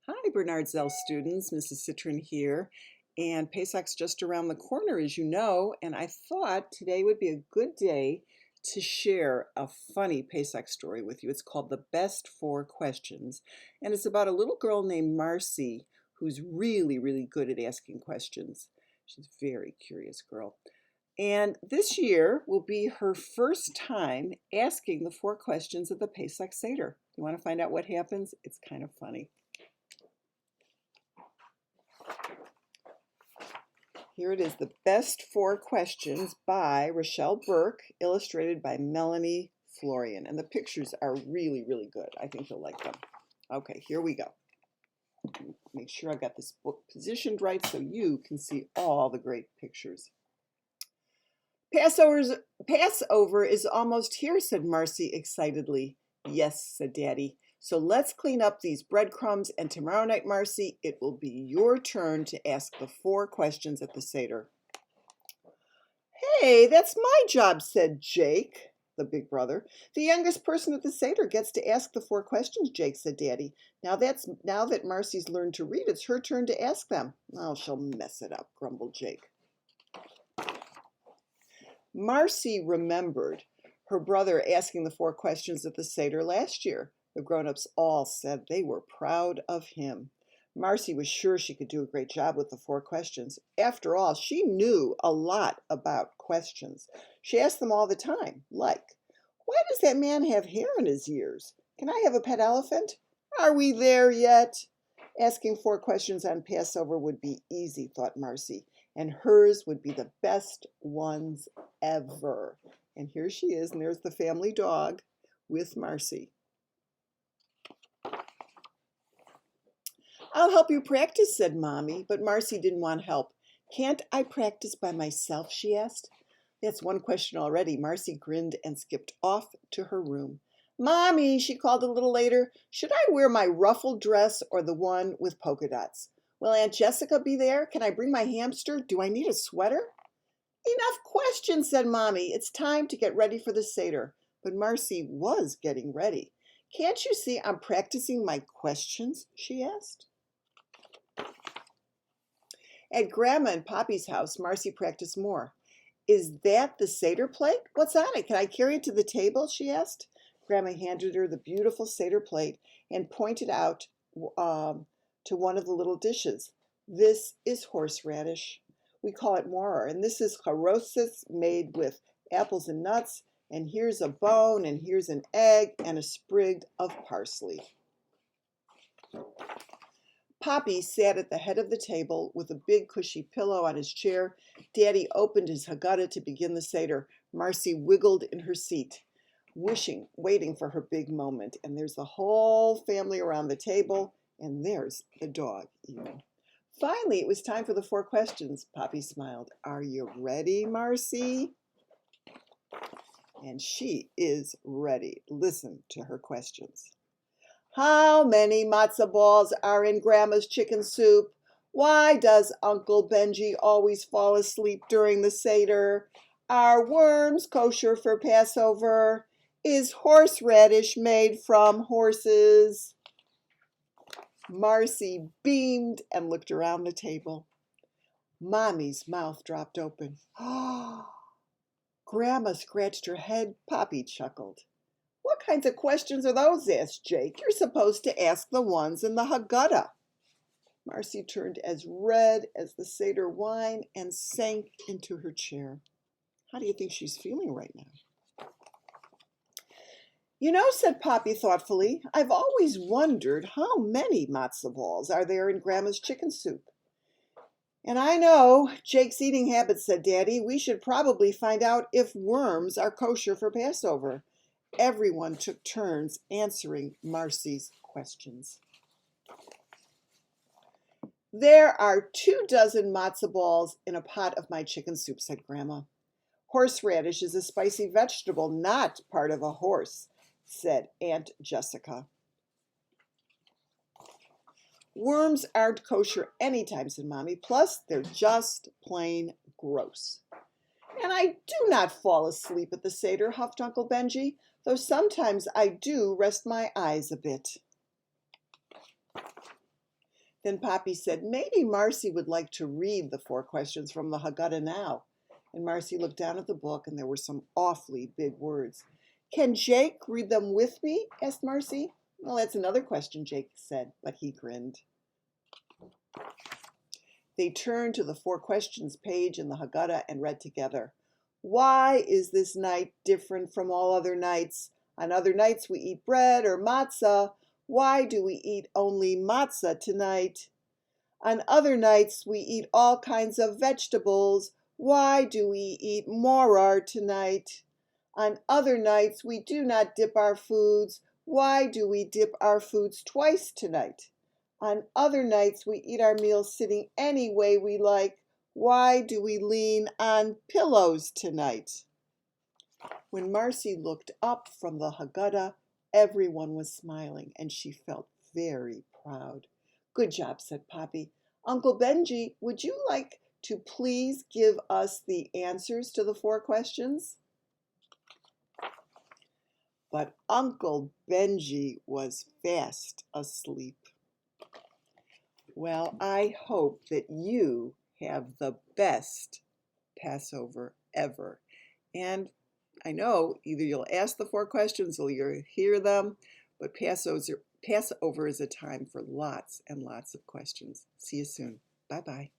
Hi, Bernard Zell students, Mrs. Citron here, and Pesach's just around the corner, as you know, and I thought today would be a good day to share a funny Pesach story with you. It's called The Best Four Questions, and it's about a little girl named Marcy who's really, really good at asking questions. She's a very curious girl. And this year will be her first time asking the four questions of the Pesach Seder. You want to find out what happens? It's kind of funny. Here it is, The Best Four Questions by Rochelle Burke, illustrated by Melanie Florian. And the pictures are really, really good. I think you'll like them. Okay, here we go. Make sure I've got this book positioned right so you can see all the great pictures. Passover is almost here, said Marcy excitedly. Yes, said Daddy. So let's clean up these breadcrumbs, and tomorrow night, Marcy, it will be your turn to ask the four questions at the Seder. Hey, that's my job, said Jake, the big brother. The youngest person at the Seder gets to ask the four questions, Jake, said Daddy. Now that Marcy's learned to read, it's her turn to ask them. Oh, she'll mess it up, grumbled Jake. Marcy remembered her brother asking the four questions at the Seder last year. The grown-ups all said they were proud of him. Marcy was sure she could do a great job with the four questions. After all, she knew a lot about questions. She asked them all the time, like, why does that man have hair in his ears? Can I have a pet elephant? Are we there yet? Asking four questions on Passover would be easy, thought Marcy, and hers would be the best ones ever. And here she is, and there's the family dog with Marcy. I'll help you practice, said Mommy, but Marcy didn't want help. Can't I practice by myself, she asked. That's one question already. Marcy grinned and skipped off to her room. Mommy, she called a little later, should I wear my ruffled dress or the one with polka dots? Will Aunt Jessica be there? Can I bring my hamster? Do I need a sweater? Enough questions, said Mommy. It's time to get ready for the Seder. But Marcy was getting ready. Can't you see I'm practicing my questions? She asked. At Grandma and Poppy's house, Marcy practiced more. Is that the Seder plate? What's on it? Can I carry it to the table? She asked. Grandma handed her the beautiful Seder plate and pointed out to one of the little dishes. This is horseradish. We call it morer, and this is charosis made with apples and nuts, and here's a bone, and here's an egg, and a sprig of parsley. Poppy sat at the head of the table with a big cushy pillow on his chair. Daddy opened his Haggadah to begin the Seder. Marcy wiggled in her seat, waiting for her big moment. And there's the whole family around the table, and there's the dog, even. Finally, it was time for the four questions. Poppy smiled. Are you ready, Marcy? And she is ready. Listen to her questions. How many matzo balls are in Grandma's chicken soup? Why does Uncle Benji always fall asleep during the Seder? Are worms kosher for Passover? Is horseradish made from horses? Marcy beamed and looked around the table. Mommy's mouth dropped open. Grandma scratched her head. Poppy chuckled. What kinds of questions are those? Asked Jake. You're supposed to ask the ones in the Haggadah. Marcy turned as red as the Seder wine and sank into her chair. How do you think she's feeling right now? You know, said Poppy thoughtfully, I've always wondered how many matzo balls are there in Grandma's chicken soup. And I know Jake's eating habits, said Daddy. We should probably find out if worms are kosher for Passover. Everyone took turns answering Marcy's questions. There are 24 matzo balls in a pot of my chicken soup, said Grandma. Horseradish is a spicy vegetable, not part of a horse, said Aunt Jessica. Worms aren't kosher anytime, said Mommy. Plus, they're just plain gross. And I do not fall asleep at the Seder, huffed Uncle Benji, though sometimes I do rest my eyes a bit. Then Poppy said, maybe Marcy would like to read the 4 questions from the Haggadah now. And Marcy looked down at the book, and there were some awfully big words. Can Jake read them with me? Asked Marcy. Well, that's another question, Jake said, but he grinned. They turned to the 4 questions page in the Haggadah and read together. Why is this night different from all other nights? On other nights we eat bread or matzah. Why do we eat only matzah tonight? On other nights we eat all kinds of vegetables. Why do we eat morar tonight? On other nights we do not dip our foods. Why do we dip our foods twice tonight? On other nights we eat our meals sitting any way we like. Why do we lean on pillows tonight? When Marcy looked up from the Haggadah, everyone was smiling, and she felt very proud. Good job, said Poppy. Uncle Benji, would you like to please give us the answers to the 4 questions? But Uncle Benji was fast asleep. Well, I hope that you have the best Passover ever. And I know either you'll ask the 4 questions or you'll hear them, but Passover is a time for lots and lots of questions. See you soon. Bye-bye.